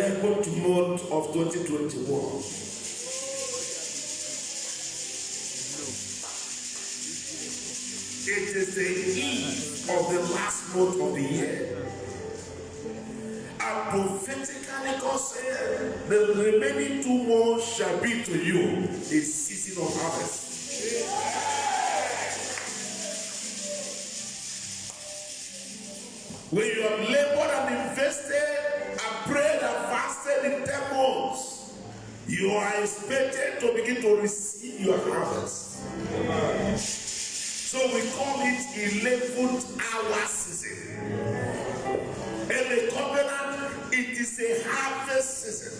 11th month of 2021. It is the eve of the last month of the year. And prophetically God said, the remaining 2 months shall be to you a season of harvest. When you have labored and invested and prayed and fasted in 10 months, you are expected to begin to receive your harvest. So we call it 11th hour season. In the covenant, it is a harvest season.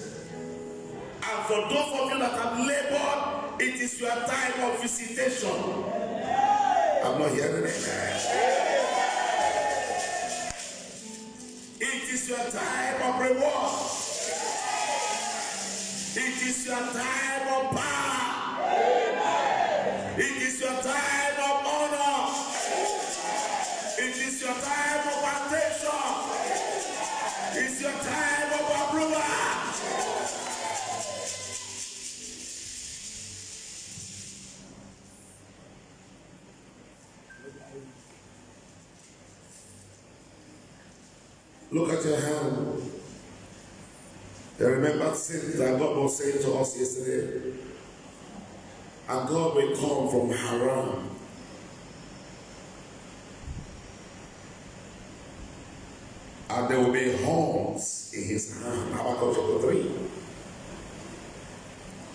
And for those of you that have labored, it is your time of visitation. I'm not hearing it. It is your time of reward. It is your time of power. It is your time of honor. It is your time of attention. It's your time of approval. Look at your hand. You remember things that God was saying to us yesterday? And God will come from Haran. And there will be horns in his hand. Habakkuk chapter 3.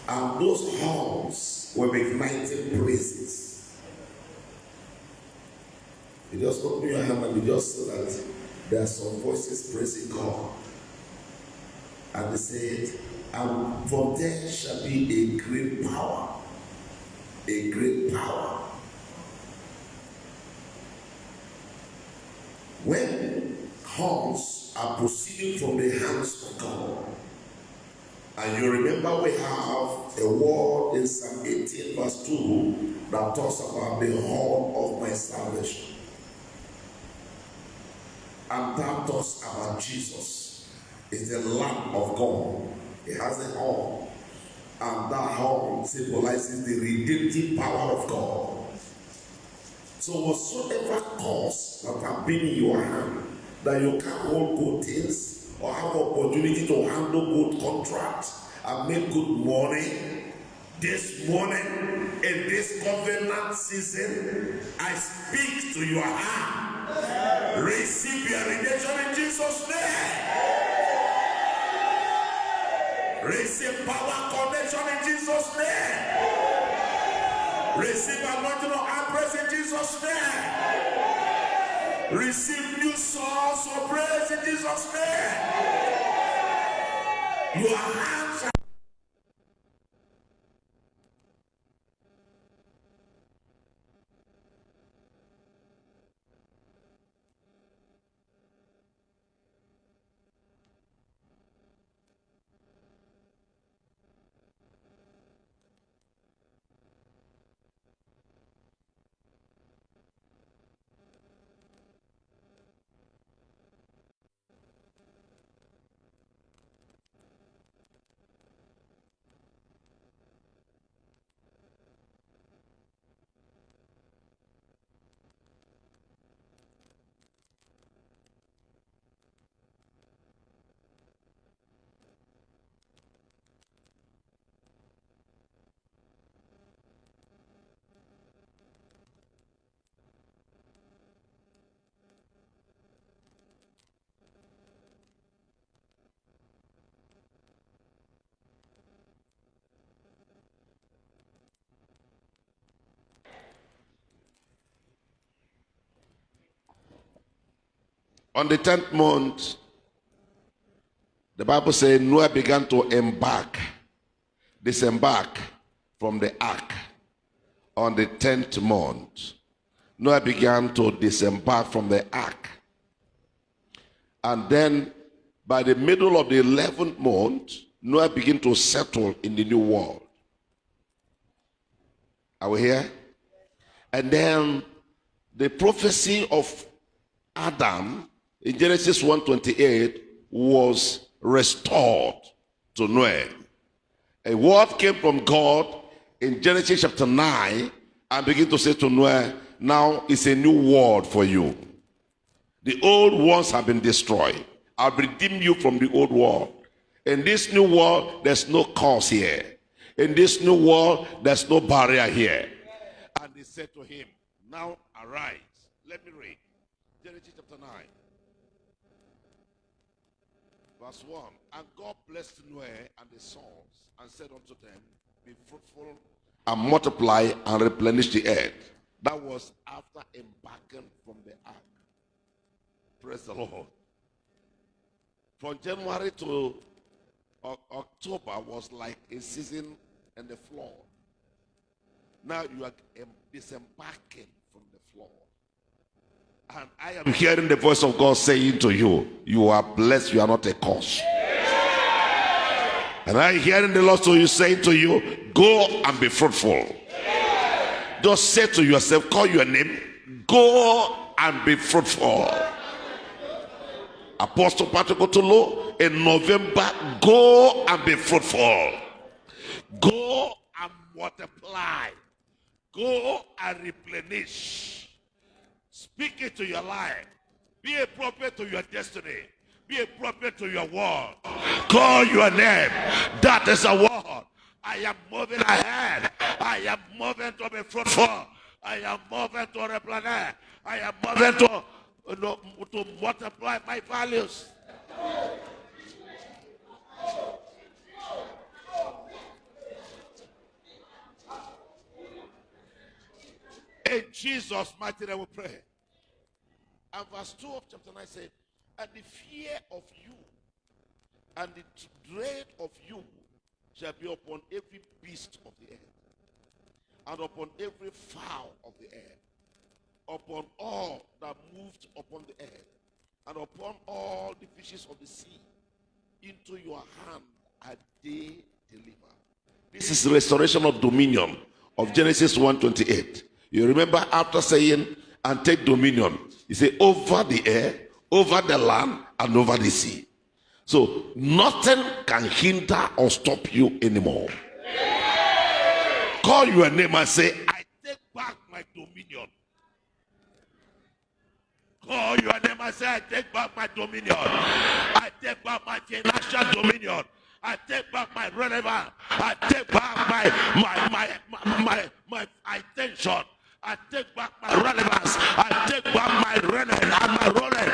And those horns will be igniting praises. You just open your hand and you just saw that there are some voices praising God. And they said, and from there shall be a great power. A great power. When horns are proceeding from the hands of God, and you remember we have a word in Psalm 18 verse 2 that talks about the horn of my salvation. And that talks about Jesus. Is the Lamb of God. He has a horn. And that horn symbolizes the redemptive power of God. So whatsoever cause that have been in your hand, that you can't hold good things or have opportunity to handle good contracts and make good money, this morning in this covenant season, I speak to your hand. Receive your redemption in Jesus' name. Receive power connection in Jesus' name. Receive anointing of praise in Jesus' name. Receive new source of praise in Jesus' name. Your hands are on the 10th month. The Bible says Noah began to disembark from the ark on the 10th month. Noah began to disembark from the ark. And then by the middle of the 11th month, Noah began to settle in the new world. Are we here? And then the prophecy of Adam in Genesis 1:28 was restored to Noah. A word came from God in Genesis chapter 9 and begin to say to Noah, now it's a new world for you. The old ones have been destroyed. I've redeemed you from the old world. In this new world, there's no curse here. In this new world, there's no barrier here. And they said to him, now arise. Let me read. Genesis chapter 9. Verse 1. And God blessed Noah and his sons and said unto them, be fruitful and multiply and replenish the earth. That was after embarking from the ark. Praise the Lord. From January to October was like a season in the flood. Now you are disembarking from the flood. And I am hearing the voice of God saying to you, you are blessed, you are not a curse. And I am hearing the Lord saying to you, go and be fruitful. Just say to yourself, call your name, go and be fruitful. Apostle Patrick Otolo, in November, go and be fruitful. Go and multiply. Go and replenish. Speak it to your life. Be a prophet to your destiny. Be a prophet to your world. Call your name. That is a word. I am moving ahead. I am moving to be fruitful. I am moving to replenish. I am moving to multiply my values. In Jesus' mighty name we pray. And verse 2 of chapter 9 says, and the fear of you and the dread of you shall be upon every beast of the earth, and upon every fowl of the air, upon all that moved upon the earth, and upon all the fishes of the sea. Into your hand are they delivered. This is restoration of dominion of Genesis 1:28. You remember after saying, and take dominion, he said, over the air, over the land, and over the sea. So nothing can hinder or stop you anymore. Call your name and say, I take back my dominion. Call your name and say, I take back my dominion. I take back my financial dominion. I take back my relevance. I take back my attention. I take back my relevance. I take back my reign and my rolling.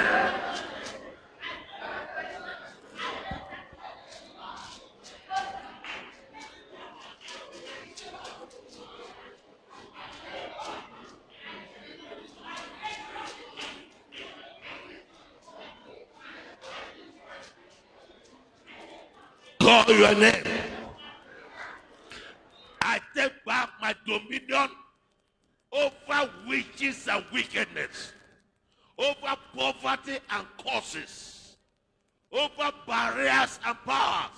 Call your name. I take back my dominion over witches and wickedness, over poverty and curses, over barriers and powers,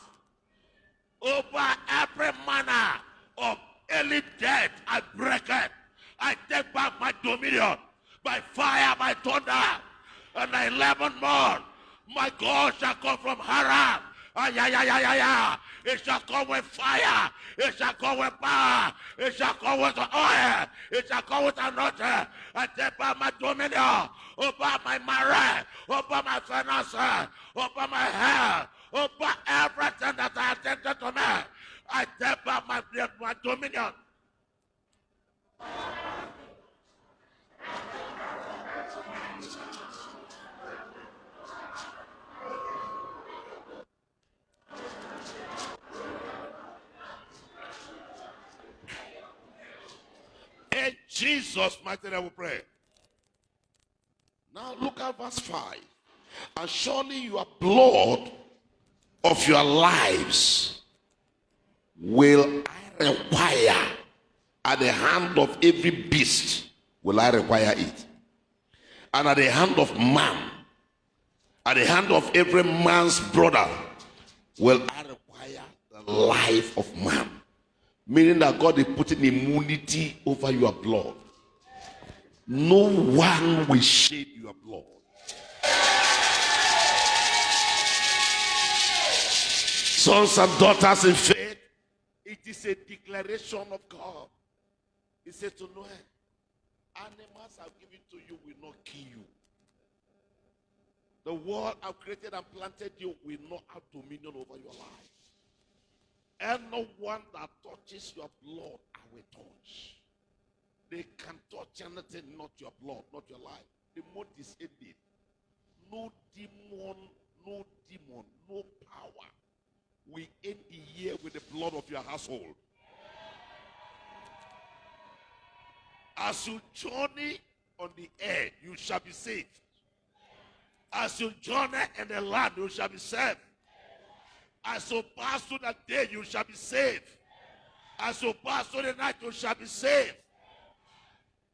over every manner of early death. I break it. I take back my dominion by fire, by thunder, and 11 more. My God shall come from Haran. It shall come with fire. It shall come with power. It shall come with oil. It shall come with anointing. I take back my dominion over my marriage, over my finances, over my health, over everything that I attended to me. I take back my dominion. In Jesus' mighty name we pray. Now look at verse 5. And surely your blood of your lives will I require at the hand of every beast will I require it. And at the hand of man, at the hand of every man's brother will I require the life of man. Meaning that God is putting immunity over your blood. No one will shed your blood. Sons and daughters in faith, it is a declaration of God. He said to Noah, animals I've given to you will not kill you. The world I've created and planted you will not have dominion over your life. And no one that touches your blood, I will touch. They can touch anything, not your blood, not your life. The month is ended. No demon, no power will end the year with the blood of your household. As you journey on the air, you shall be saved. As you journey in the land, you shall be saved. As you pass through the day, you shall be saved. As you pass through the night, you shall be saved.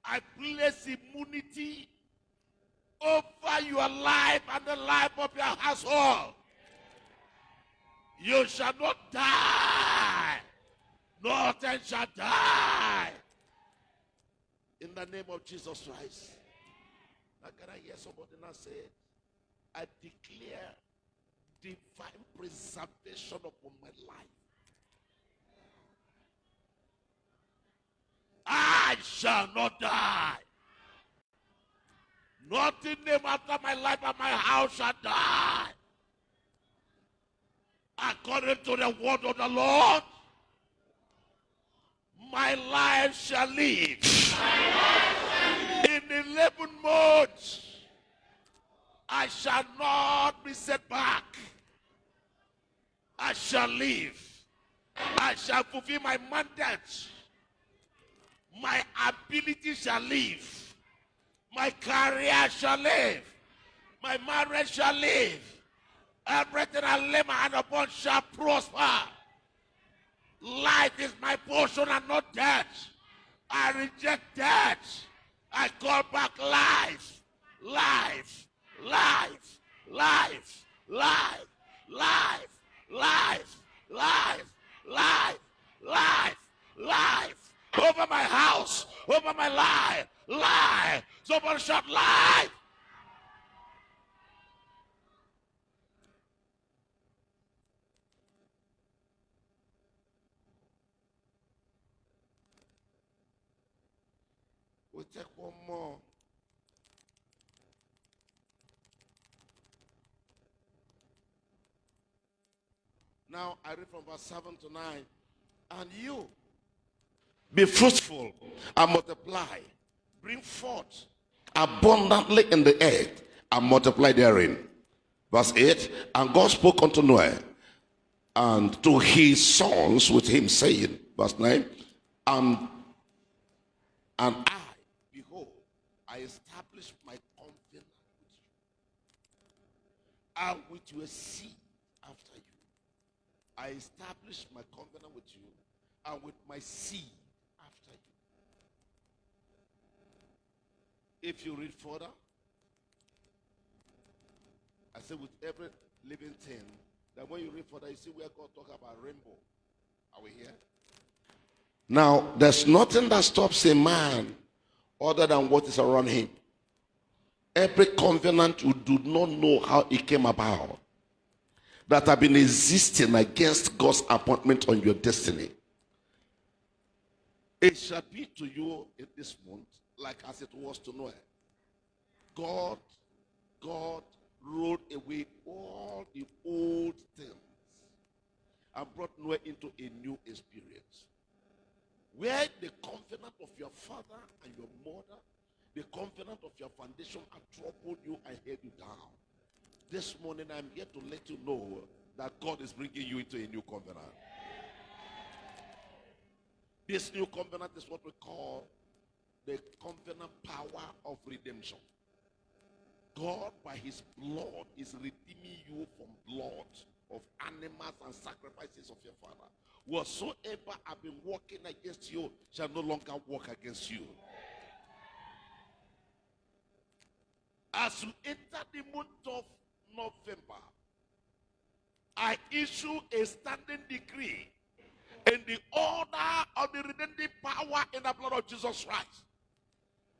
I place immunity over your life and the life of your household. You shall not die. Nothing shall die. In the name of Jesus Christ. Now can I hear somebody now say, I declare divine preservation upon my life. I shall not die. Nothing named after my life and my house shall die. According to the word of the Lord, my life shall live. In 11 months, I shall not be set back. I shall live. I shall fulfill my mandate. My ability shall live. My career shall live. My marriage shall live. Everything I lay my hand upon shall prosper. Life is my portion and not death. I reject death. I call back life. Life. Life. Life. Life. Life. Life. Life. Life. Life. Life. Over my house. Over my life. Life. Somebody shout life. We'll take one more. Now I read from verse 7 to 9. And you be fruitful and multiply. Bring forth abundantly in the earth and multiply therein. Verse 8. And God spoke unto Noah and to his sons with him, saying, verse 9, and I, behold, I establish my covenant with you, and with your seed after you. I establish my covenant with you, and with my seed after you. If you read further, I say with every living thing, that when you read further, you see where God talk about rainbow. Are we here? Now, there's nothing that stops a man other than what is around him. Every covenant you do not know how it came about, that have been existing against God's appointment on your destiny, it shall be to you in this month like as it was to Noah. God rolled away all the old things and brought Noah into a new experience. Where the covenant of your father and your mother, the covenant of your foundation had troubled you and held you down. This morning I'm here to let you know that God is bringing you into a new covenant. This new covenant is what we call the covenant power of redemption. God, by his blood, is redeeming you from blood of animals and sacrifices of your father. Whatsoever have been working against you shall no longer work against you. As you enter the month of November, I issue a standing decree in the order of the redemptive power in the blood of Jesus Christ.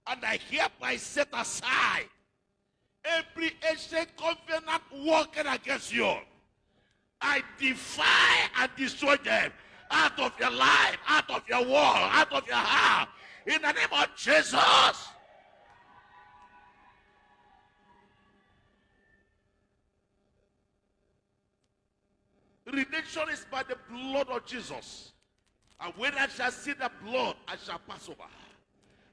And I hereby set aside every ancient covenant working against you. I defy and destroy them out of your life, out of your wall, out of your heart. In the name of Jesus. Redemption is by the blood of Jesus. And when I shall see the blood, I shall pass over.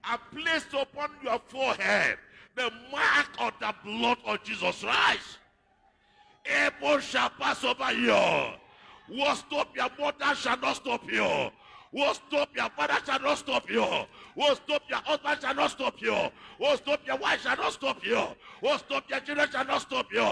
I placed upon your forehead the mark of the blood of Jesus Christ. Evil shall pass over you. What stop your mother shall not stop you. What stop your father shall not stop you. What stop your husband shall not stop you. What stop your wife shall not stop you. What stop your children shall not stop you.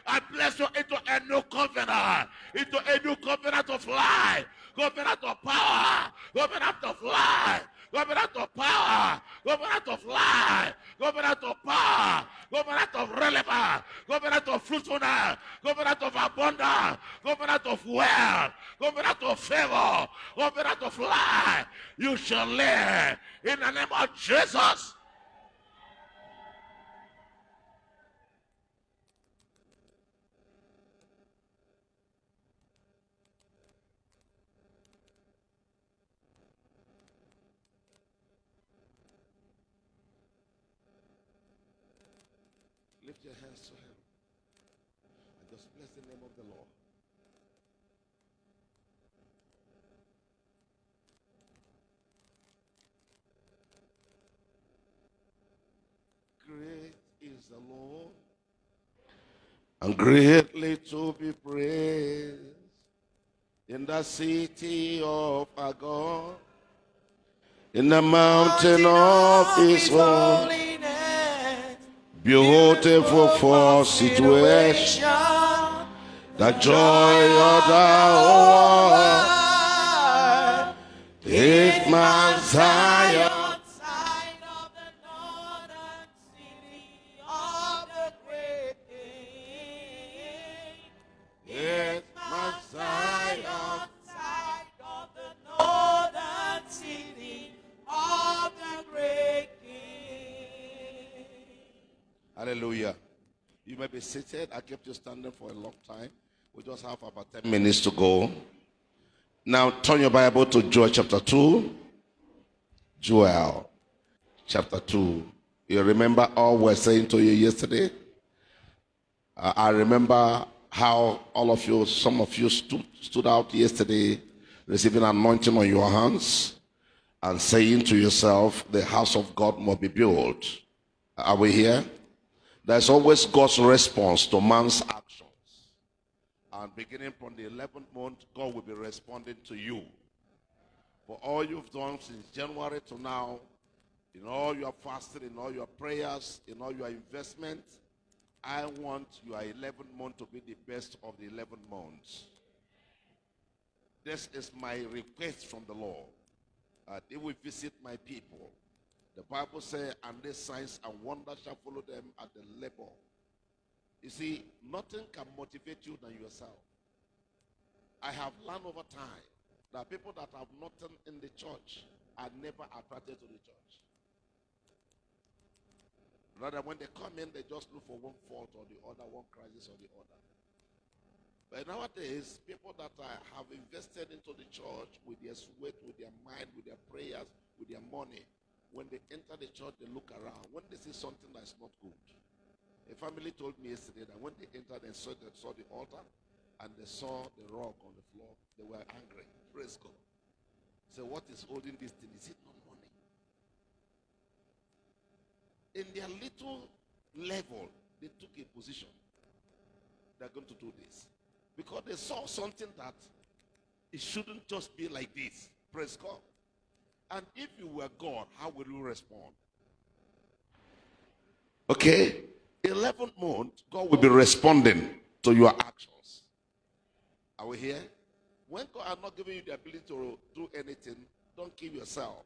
I bless you into a new covenant. Into a new covenant of life. Covenant of power. Covenant of life. Covenant of power. Covenant of life. Covenant of power. Covenant of relevance. Covenant of fruitfulness. Covenant of abundance. Covenant of wealth. Covenant of favor. Covenant of life. You shall live in the name of Jesus. Lift your hands to him and just bless the name of the Lord. Great is the Lord, and greatly to be praised in the city of our God, in the mountain of his holiness, beautiful for situation, the joy of the whole world, is Mount Zion. Hallelujah. You may be seated. I kept you standing for a long time. We just have about 10 minutes to go. Now turn your Bible to Joel chapter 2. Joel chapter 2. You remember all we were saying to you yesterday? I remember how all of you, some of you stood out yesterday receiving anointing on your hands and saying to yourself, the house of God must be built. Are we here? There's always God's response to man's actions. And beginning from the 11th month, God will be responding to you. For all you've done since January to now, in all your fasting, in all your prayers, in all your investments, I want your 11th month to be the best of the 11 months. This is my request from the Lord. They will visit my people. The Bible says, and these signs and wonders shall follow them at the labor. You see, nothing can motivate you than yourself. I have learned over time that people that have nothing in the church are never attracted to the church. Rather, when they come in, they just look for one fault or the other, one crisis or the other. But nowadays, people that have invested into the church with their sweat, with their mind, with their prayers, with their money, when they enter the church, they look around. When they see something that's not good. A family told me yesterday that when they entered and saw the altar and they saw the rug on the floor, they were angry. Praise God. So what is holding this thing? Is it not money? In their little level, they took a position. They're going to do this. Because they saw something that it shouldn't just be like this. Praise God. And if you were God, how will you respond? Okay. 11th month, God will be responding to your actions. Are we here? When God has not given you the ability to do anything, don't kill yourself.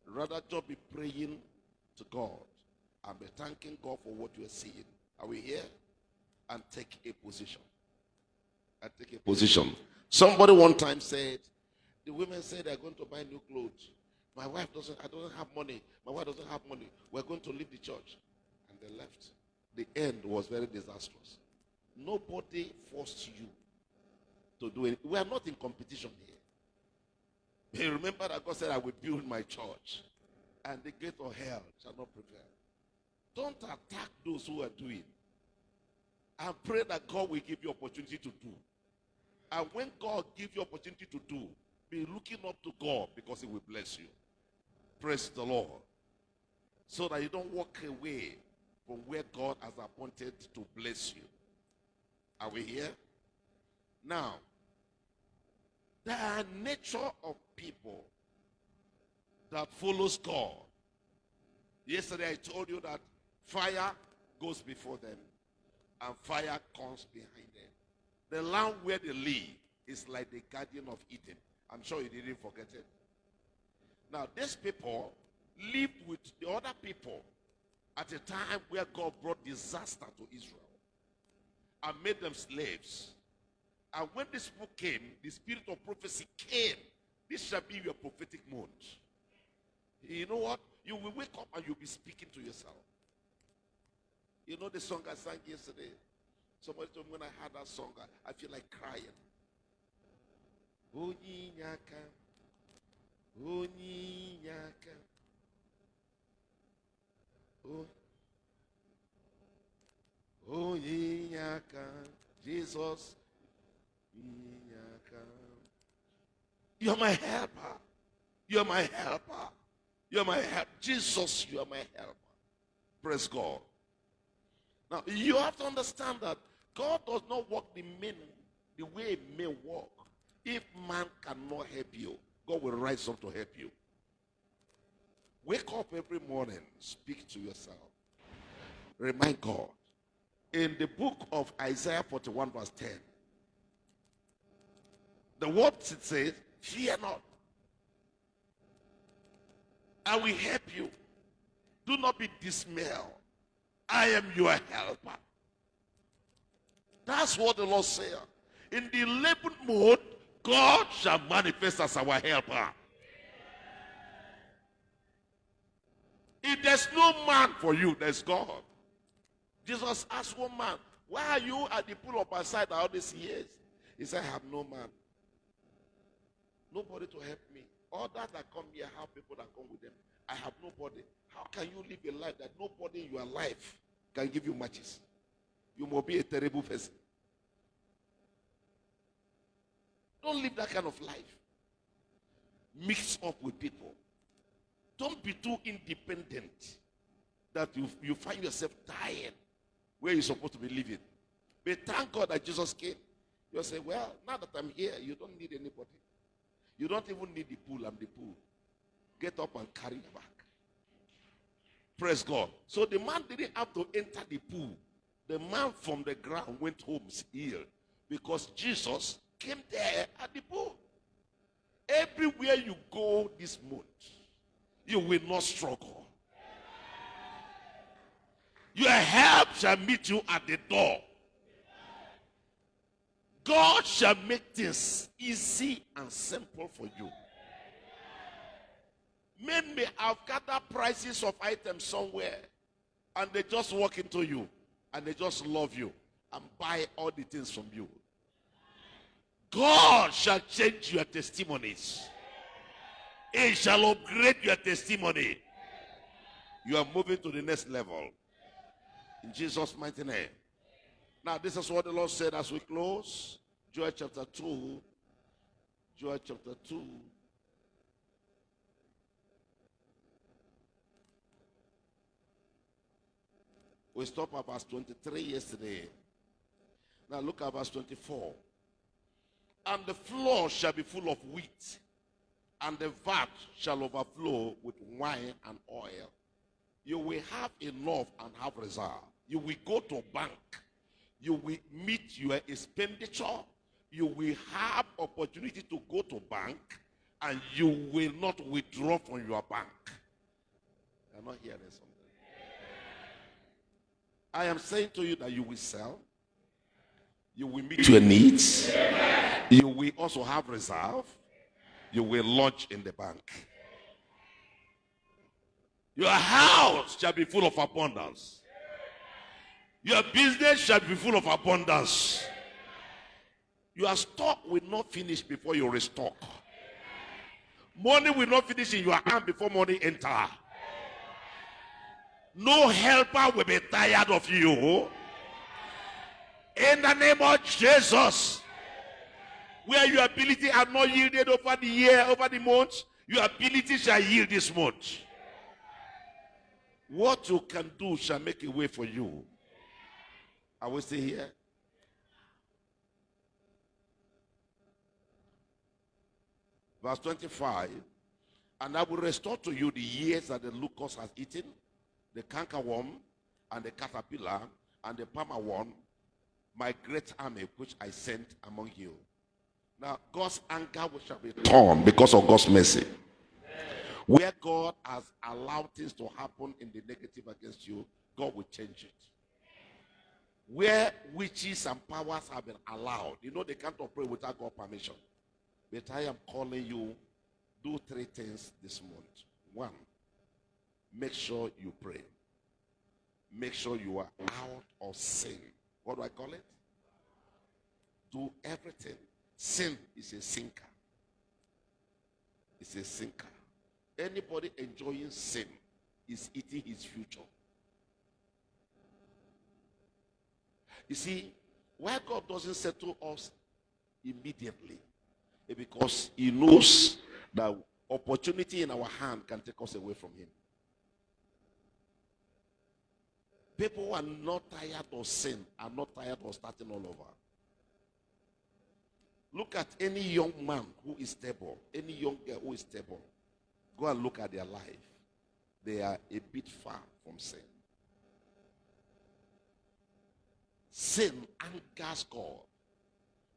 Rather, just be praying to God and be thanking God for what you are seeing. Are we here? And take a position. And take a position. Somebody one time said, the women said they're going to buy new clothes. My wife doesn't have money. My wife doesn't have money. We're going to leave the church. And they left. The end was very disastrous. Nobody forced you to do it. We are not in competition here. You remember that God said, I will build my church, and the gate of hell shall not prevail. Don't attack those who are doing. And pray that God will give you opportunity to do. And when God gives you opportunity to do, be looking up to God, because he will bless you. Praise the Lord. So that you don't walk away from where God has appointed to bless you. Are we here? Now, there are nature of people that follows God. Yesterday I told you that fire goes before them and fire comes behind them. The land where they live is like the Garden of Eden. I'm sure you didn't forget it. Now, these people lived with the other people at a time where God brought disaster to Israel and made them slaves. And when this book came, the spirit of prophecy came. This shall be your prophetic mode. You know what? You will wake up and you'll be speaking to yourself. You know the song I sang yesterday? Somebody told me when I heard that song, I feel like crying. Onyinyaka, Onyinyaka, Onyinyaka, Jesus, Onyinyaka. You're my helper. You're my helper. You're my help. Jesus, you are my helper. Praise God. Now, you have to understand that God does not work the way men walk. If man cannot help you, God will rise up to help you. Wake up every morning, speak to yourself. Remind God. In the book of Isaiah 41 verse 10, the word says, fear not. I will help you. Do not be dismayed. I am your helper. That's what the Lord said. In the 11th mode, God shall manifest as our helper. If there's no man for you, there's God. Jesus asked one man, why are you at the pool of Bethesda all these years? He said, I have no man. Nobody to help me. All that come here have people that come with them. I have nobody. How can you live a life that nobody in your life can give you matches? You must be a terrible person. Don't live that kind of life. Mix up with people. Don't be too independent that you find yourself dying where you're supposed to be living. But thank God that Jesus came. You'll say, well, now that I'm here, you don't need anybody. You don't even need the pool. I'm the pool. Get up and carry your back. Praise God. So the man didn't have to enter the pool. The man from the ground went home healed because Jesus came there at the pool. Everywhere you go this month, you will not struggle. Your help shall meet you at the door. God shall make things easy and simple for you. Men may have gathered prices of items somewhere and they just walk into you and they just love you and buy all the things from you. God shall change your testimonies. He shall upgrade your testimony. You are moving to the next level. In Jesus' mighty name. Now, this is what the Lord said as we close. Joel chapter 2. Joel chapter 2. We stopped at verse 23 yesterday. Now look at verse 24. And the floor shall be full of wheat, and the vat shall overflow with wine and oil. You will have enough and have reserve. You will go to bank. You will meet your expenditure. You will have opportunity to go to bank, and you will not withdraw from your bank. You're not hearing something. I am saying to you that you will sell. You will meet your needs. You will also have reserve. You will launch in the bank. Your house shall be full of abundance. Your business shall be full of abundance. Your stock will not finish before you restock. Money will not finish in your hand before money enter. No helper will be tired of you. In the name of Jesus. Where your ability are not yielded over the year, over the month, your ability shall yield this month. What you can do shall make a way for you. Are we still here? Verse 25. And I will restore to you the years that the locust has eaten, the cankerworm, and the caterpillar, and the palmer worm, my great army which I sent among you. Now, God's anger shall be torn because of God's mercy. Where God has allowed things to happen in the negative against you, God will change it. Where witches and powers have been allowed, you know they can't operate without God's permission. But I am calling you, do 3 things this month. 1, make sure you pray. Make sure you are out of sin. What do I call it? Do everything. Sin is a sinker. It's a sinker. Anybody enjoying sin is eating his future. You see, why God doesn't settle us immediately? It's because he knows that opportunity in our hand can take us away from him. People who are not tired of sin are not tired of starting all over. Look at any young man who is stable, any young girl who is stable. Go and look at their life. They are a bit far from sin. Sin angers God.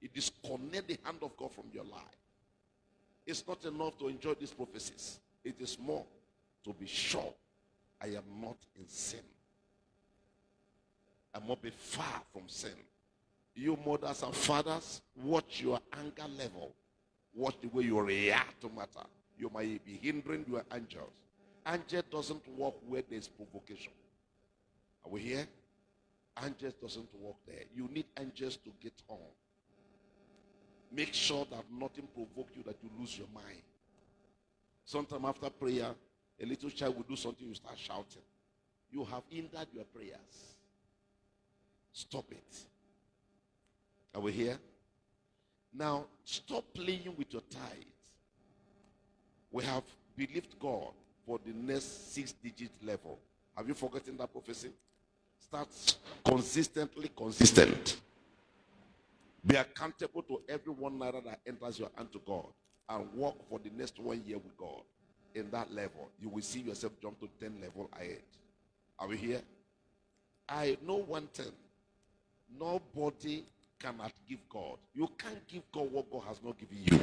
It disconnects the hand of God from your life. It's not enough to enjoy these prophecies. It is more to be sure I am not in sin. I must be far from sin. You mothers and fathers, watch your anger level. Watch the way you react to matter. You might be hindering your angels. Angel doesn't walk where there's provocation. Are we here? Angels doesn't walk there. You need angels to get on. Make sure that nothing provokes you, that you lose your mind. Sometime after prayer, a little child will do something, you start shouting. You have hindered your prayers. Stop it. Are we here? Now, stop playing with your tithes. We have believed God for the next 6-digit level. Have you forgotten that prophecy? Start consistently consistent. Be accountable to every 1 naira that enters your hand to God, and work for the next 1 year with God. In that level, you will see yourself jump to 10 level ahead. Are we here? I know one thing. Nobody cannot give God. You can't give God what God has not given you.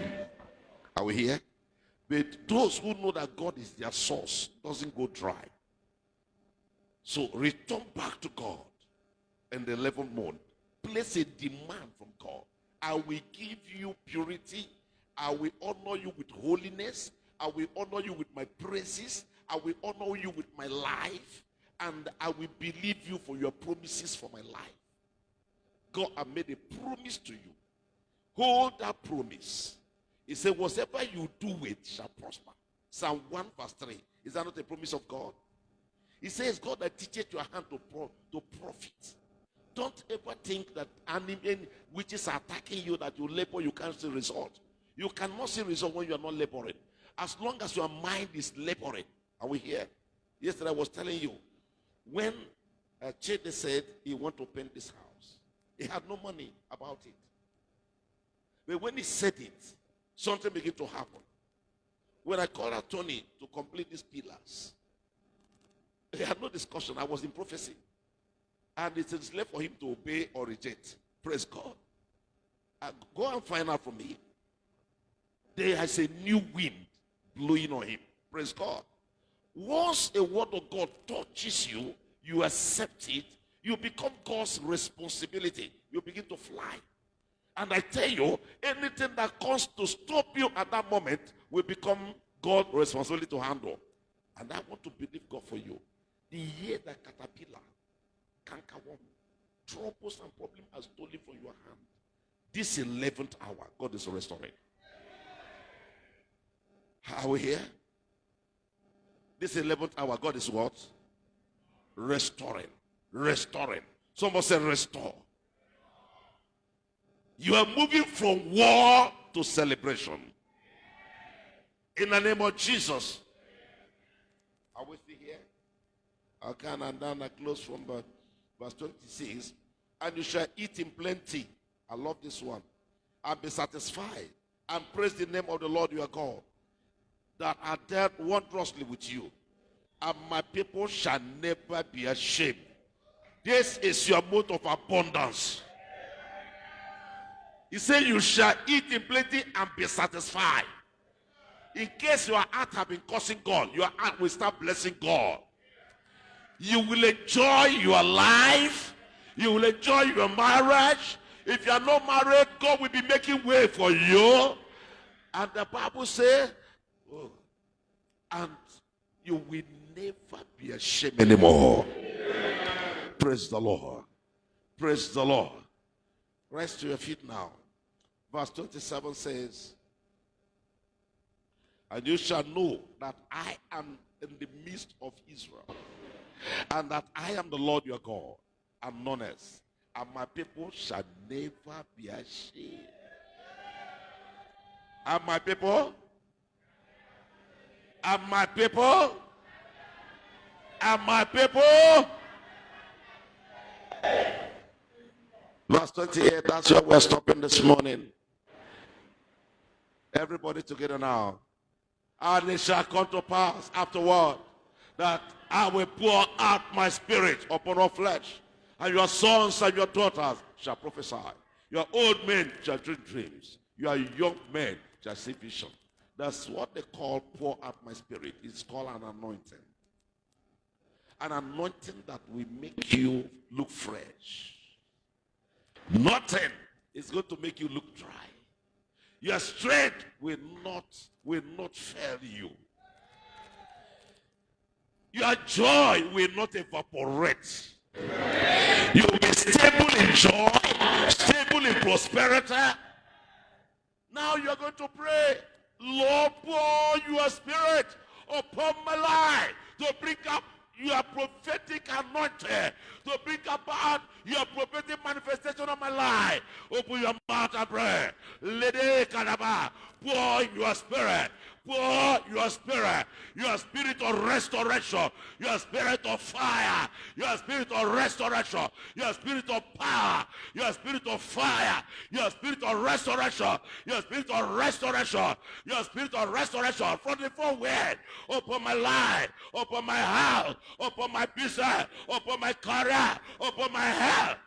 Are we here? But those who know that God is their source doesn't go dry. So return back to God in the 11th month. Place a demand from God. I will give you purity. I will honor you with holiness. I will honor you with my praises. I will honor you with my life. And I will believe you for your promises for my life. God has made a promise to you. Hold that promise. He said, whatever you do it shall prosper. Psalm 1 verse 3. Is that not a promise of God? He says, God that teaches your hand to profit. Don't ever think that any witches are attacking you, that you labor, you can't see result. You cannot see result when you are not laboring. As long as your mind is laboring. Are we here? Yesterday I was telling you, when Chede said he wanted to paint this house, he had no money about it. But when he said it, something began to happen. When I called out Tony to complete these pillars, he had no discussion. I was in prophecy. And it is left for him to obey or reject. Praise God. Go and find out from me. There is a new wind blowing on him. Praise God. Once a word of God touches you, you accept it, you become God's responsibility. You begin to fly. And I tell you, anything that comes to stop you at that moment will become God's responsibility to handle. And I want to believe God for you. The year that caterpillar, cankerworm, troubles and problems are stolen from your hand, This 11th hour, God is restoring. Are we here? This 11th hour, God is what? Restoring. Restoring. Someone said restore. You are moving from war to celebration. In the name of Jesus. Are we still here? I can and down and close from verse 26. And you shall eat in plenty. I love this one. And be satisfied. And praise the name of the Lord your God, that are dealt wondrously with you. And my people shall never be ashamed. This is your mode of abundance. He said you shall eat in plenty and be satisfied. In case your heart have been cursing God, your heart will start blessing God. You will enjoy your life. You will enjoy your marriage. If you are not married, God will be making way for you. And the Bible says, oh, and you will never be ashamed anymore. Praise the Lord. Praise the Lord. Rise to your feet now. Verse 27 says, and you shall know that I am in the midst of Israel, and that I am the Lord your God, and none else. And my people shall never be ashamed. And my people, and my people, and my people. Verse 28, that's where we're stopping this morning. Everybody together now. And it shall come to pass afterward that I will pour out my spirit upon all flesh, and your sons and your daughters shall prophesy. Your old men shall dream dreams. Your young men shall see vision. That's what they call pour out my spirit. It's called an anointing. An anointing that will make you look fresh. Nothing is going to make you look dry. Your strength will not fail you. Your joy will not evaporate. You will be stable in joy, stable in prosperity. Now you are going to pray, Lord, pour your spirit upon my life to bring up your prophetic anointing, to bring about your prophetic manifestation of my life. Open your mouth and pray. Lady Kadaba, pour your spirit. Pour your spirit of restoration, your spirit of fire, your spirit of restoration, your spirit of power, your spirit of fire, your spirit of restoration, your spirit of restoration, your spirit of restoration from the forward upon my life, upon my house, upon my business, upon my career, upon my health.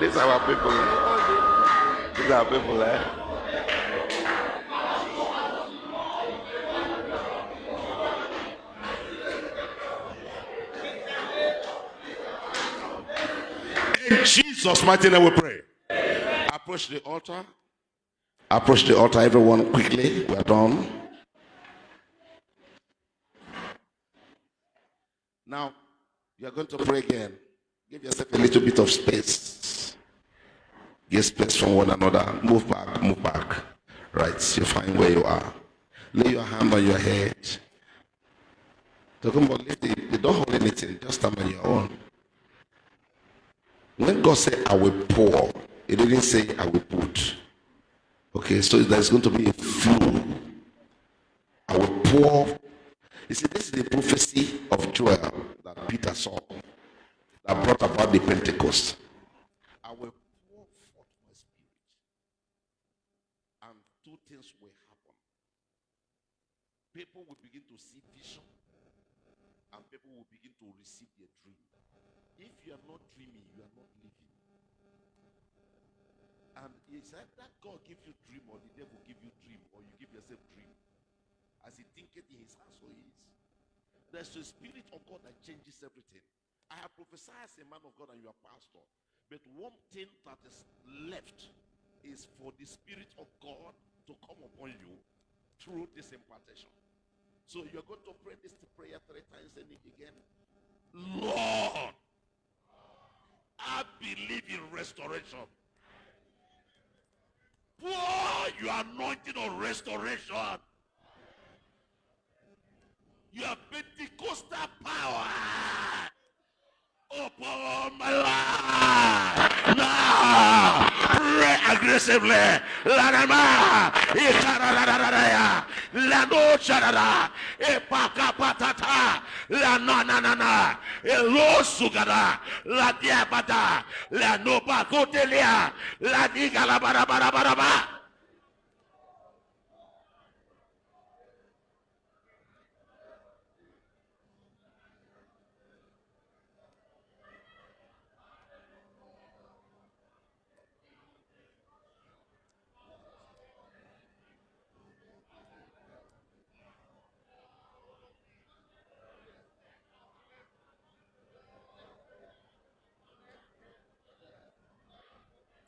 These are our people. These are our people, eh? In Jesus' mighty name we pray. Approach the altar. Approach the altar, everyone, quickly. We are done. Now, you are going to pray again. Give yourself a little bit of space. Get space from one another. Move back, move back. Right, you find where you are. Lay your hand on your head. Talking about lifting, don't hold anything. Just stand on your own. When God said, I will pour, He didn't say, I will put. Okay, so there's going to be a flow. I will pour. You see, this is the prophecy of Joel that Peter saw that brought about the Pentecost. I will pour forth my spirit, and two things will happen. People will begin to see vision, and people will begin to receive their dream. If you are not dreaming, you are not living. And it's either God give you dream, or the devil give you dream, or you give yourself dream. As he thinketh in his heart, so he is. There's a spirit of God that changes everything. I have prophesied as a man of God and you are pastor. But one thing that is left is for the Spirit of God to come upon you through this impartation. So you're going to pray this prayer 3 times and again. Lord, I believe in restoration. Pour your anointing on restoration. Your Pentecostal power upon my life. Now, pray aggressively. Lanama, Ikarada, Lano Charada, Epaka Patata, Lanana, Elo Sugada, La Diabata, La Nopa Cotelia, La Digala Barabaraba.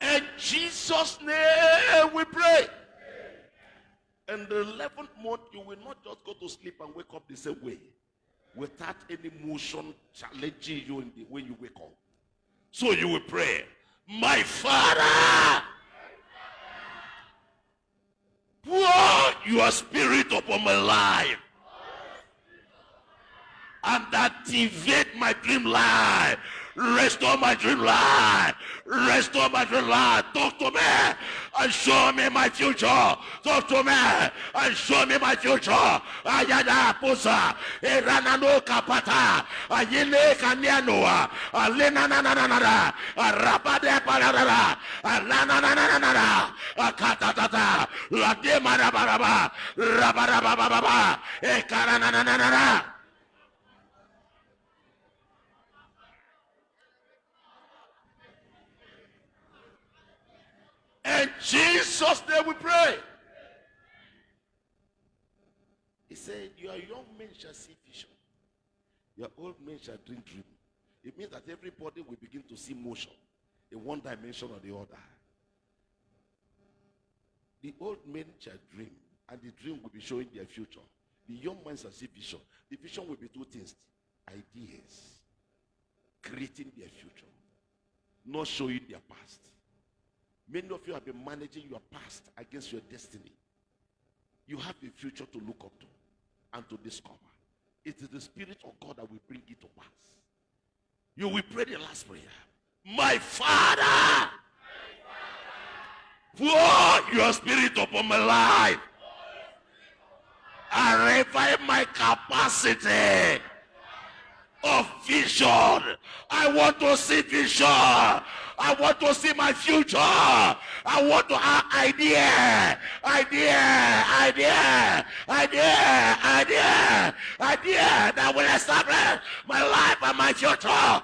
In Jesus' name we pray. And the 11th month, you will not just go to sleep and wake up the same way, without any motion challenging you when you wake up. So you will pray, my Father, pour your Spirit upon my life and activate my dream life. Restore my dream life. Restore my dream life. Talk to me and show me my future. Talk to me and show me my future. Ayada pusa. Eranano kapata. Ayile kanyanoa. Alena na na na na na. Arabade parara. Alana na na na na na. Akata tata. Lade marabaraba. Rabarababa. Ekarana na na na na. In Jesus' name we pray. He said, your young men shall see vision. Your old men shall dream. It means that everybody will begin to see motion in one dimension or the other. The old men shall dream, and the dream will be showing their future. The young men shall see vision. The vision will be 2 things. Ideas. Creating their future. Not showing their past. Many of you have been managing your past against your destiny. You have a future to look up to and to discover. It is the Spirit of God that will bring it to pass. You will pray the last prayer. My Father, pour your Spirit upon my life and revive my capacity of vision. I want to see vision. I want to see my future. I want to have idea that will establish my life and my future.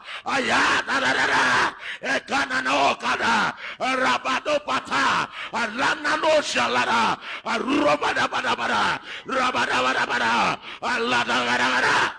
Ekanano kada, rabado pata, alanano shalada, arubada bada bada, rabada bada bada, alada bada bada.